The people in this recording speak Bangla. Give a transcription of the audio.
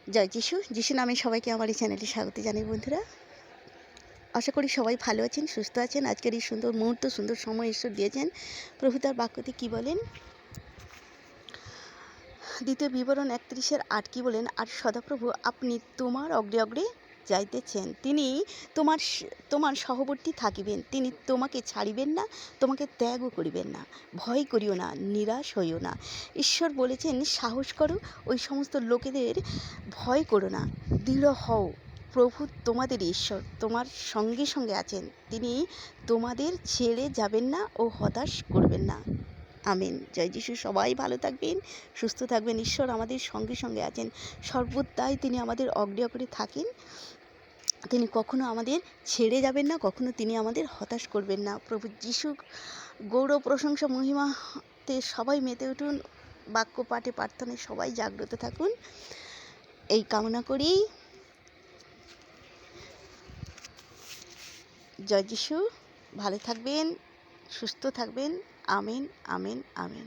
জয় যিশু। যিশু নামে সবাইকে আমার এই চ্যানেলে স্বাগত জানাই বন্ধুরা। আশা করি সবাই ভালো আছেন, সুস্থ আছেন। আজকের এই সুন্দর মুহূর্ত, সুন্দর সময় ঈশ্বর দিয়েছেন। প্রভু তার বাক্যতে কী বলেন? দ্বিতীয় বিবরণ 31:8 কি বলেন? আর সদাপ্রভু আপনি তোমার অগ্রে অগ্রে যাইতেছেন, তিনি তোমার সহবর্তী থাকিবেন, তিনি তোমাকে ছাড়িবেন না, তোমাকে ত্যাগও করিবেন না। ভয় করিও না, নিরাশ হইও না। ঈশ্বর বলেছেন সাহস করো, ওই সমস্ত লোকেদের ভয় করো না, দৃঢ় হও। প্রভু তোমাদের ঈশ্বর তোমার সঙ্গে সঙ্গে আছেন, তিনি তোমাদের ছেড়ে যাবেন না ও হতাশ করবেন না। আমেন। জয় যিশু। সবাই ভালো থাকবেন, সুস্থ থাকবেন। ঈশ্বর আমাদের সঙ্গে সঙ্গে আছেন, সর্বদাই তিনি আমাদের অগ্রে অগ্রে থাকেন। তিনি কখনো আমাদের ছেড়ে যাবেন না, কখনো তিনি আমাদের হতাশ করবেন না। প্রভু যিশু গৌরব, প্রশংসা, মহিমাতে সবাই মেতে উঠুন। বাক্য পাঠে, প্রার্থনায় সবাই জাগ্রত থাকুন, এই কামনা করি। জয় যিশু। ভালো থাকবেন, সুস্থ থাকবেন। Amen, amen, amen.